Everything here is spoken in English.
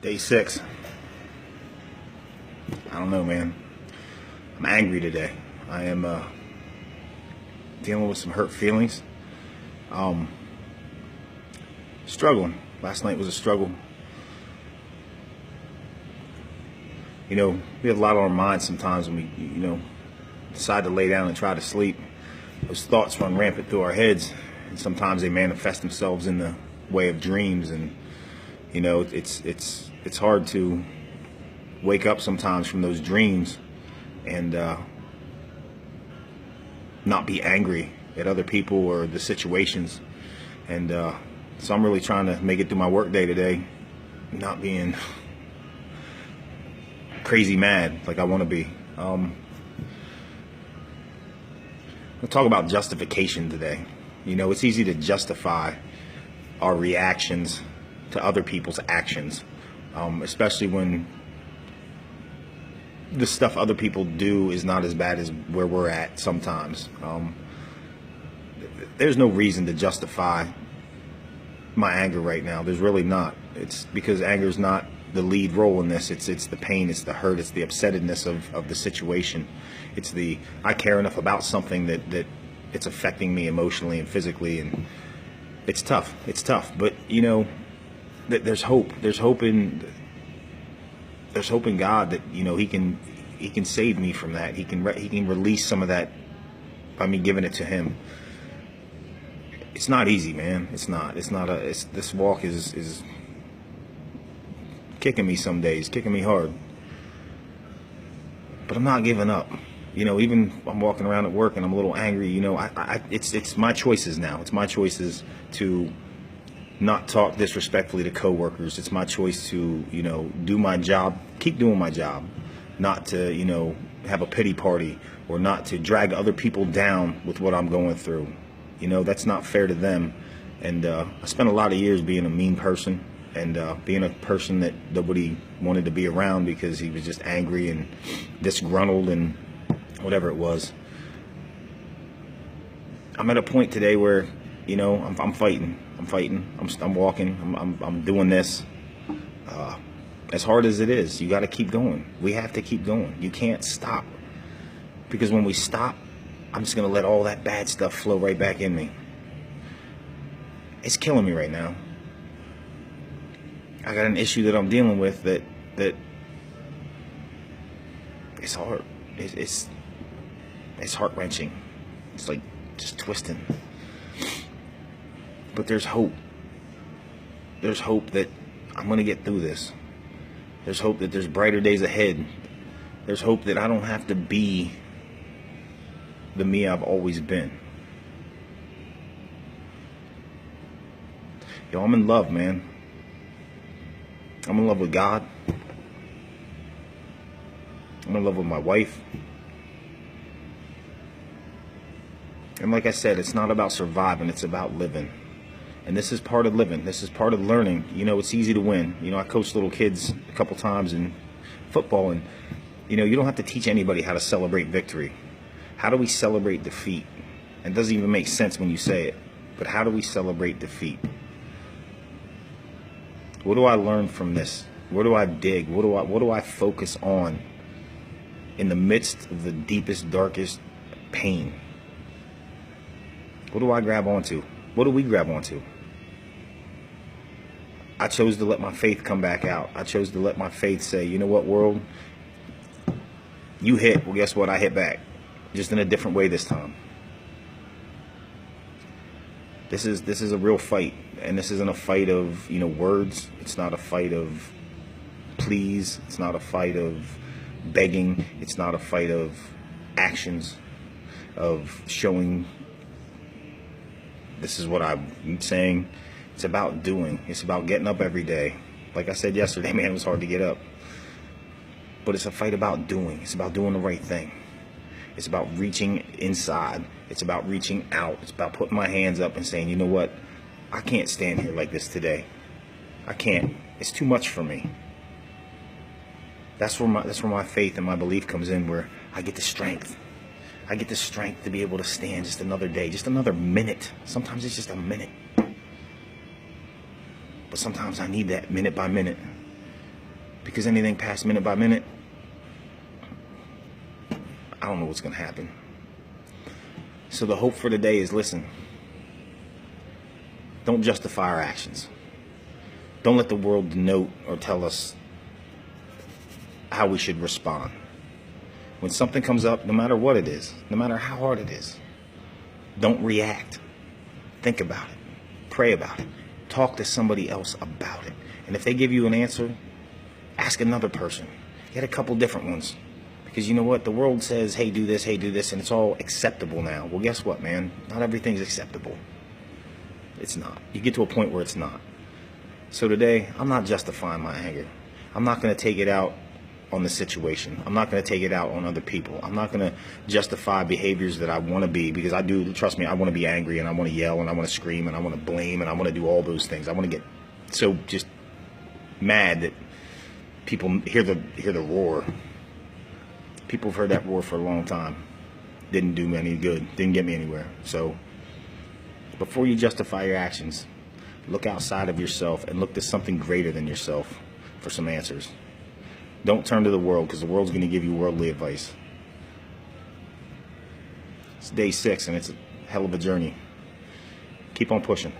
Day 6. I don't know, man. I'm angry today. I am dealing with some hurt feelings. Struggling. Last night was a struggle. You know, we have a lot on our minds sometimes when we, decide to lay down and try to sleep. Those thoughts run rampant through our heads, and sometimes they manifest themselves in the way of dreams. And it's hard to wake up sometimes from those dreams and not be angry at other people or the situations. And so I'm really trying to make it through my work day today, not being crazy mad like I want to be. We'll talk about justification today. It's easy to justify our reactions to other people's actions, especially when the stuff other people do is not as bad as where we're at sometimes. There's no reason to justify my anger right now. There's really not. It's because anger is not the lead role in this. It's the pain, it's the hurt, it's the upsettedness of the situation. It's the I care enough about something that it's affecting me emotionally and physically, and it's tough. It's tough, but there's hope. There's hope in God that He can save me from that. He can release some of that by me giving it to Him. It's not easy, man. It's not. This walk is kicking me some days, kicking me hard. But I'm not giving up. Even I'm walking around at work and I'm a little angry. It's my choices now. It's my choices to not talk disrespectfully to coworkers. It's my choice to, do my job, keep doing my job, not to, have a pity party or not to drag other people down with what I'm going through. That's not fair to them. And I spent a lot of years being a mean person and being a person that nobody wanted to be around because he was just angry and disgruntled and whatever it was. I'm at a point today where, I'm fighting. I'm walking. I'm doing this. As hard as it is, you got to keep going. We have to keep going. You can't stop, because when we stop, I'm just gonna let all that bad stuff flow right back in me. It's killing me right now. I got an issue that I'm dealing with that it's hard. It's heart-wrenching. It's like just twisting. But there's hope. There's hope that I'm going to get through this. There's hope that there's brighter days ahead. There's hope that I don't have to be the me I've always been. I'm in love, man. I'm in love with God. I'm in love with my wife. And like I said, it's not about surviving, it's about living. And this is part of living. This is part of learning. It's easy to win. I coached little kids a couple times in football, and you don't have to teach anybody how to celebrate victory. How do we celebrate defeat? It doesn't even make sense when you say it, but how do we celebrate defeat? What do I learn from this? Where do I dig? What do I focus on in the midst of the deepest, darkest pain? What do I grab onto? What do we grab onto? I chose to let my faith come back out. I chose to let my faith say, you know what, world? You hit. Well, guess what? I hit back. Just in a different way this time. This is a real fight. And this isn't a fight of, words. It's not a fight of pleas. It's not a fight of begging. It's not a fight of actions, of showing this is what I'm saying. It's about doing. It's about getting up every day. Like I said yesterday, man, it was hard to get up. But it's a fight about doing. It's about doing the right thing. It's about reaching inside. It's about reaching out. It's about putting my hands up and saying, you know what? I can't stand here like this today. I can't. It's too much for me. That's where my faith and my belief comes in, where I get the strength. I get the strength to be able to stand just another day, just another minute. Sometimes it's just a minute. But sometimes I need that minute by minute. Because anything past minute by minute, I don't know what's going to happen. So the hope for today is, listen, don't justify our actions. Don't let the world denote or tell us how we should respond. When something comes up, no matter what it is, no matter how hard it is, don't react. Think about it. Pray about it. Talk to somebody else about it. And if they give you an answer, ask another person. Get a couple different ones. Because you know what? The world says, hey, do this, and it's all acceptable now. Well, guess what, man? Not everything's acceptable. It's not. You get to a point where it's not. So today, I'm not justifying my anger. I'm not going to take it out on the situation. I'm not going to take it out on other people. I'm not going to justify behaviors that I want to be, because I do, trust me, I want to be angry, and I want to yell, and I want to scream, and I want to blame, and I want to do all those things. I want to get so just mad that people hear the roar. People have heard that roar for a long time. Didn't do me any good. Didn't get me anywhere. So before you justify your actions, look outside of yourself and look to something greater than yourself for some answers. Don't turn to the world, because the world's going to give you worldly advice. It's day 6, and it's a hell of a journey. Keep on pushing.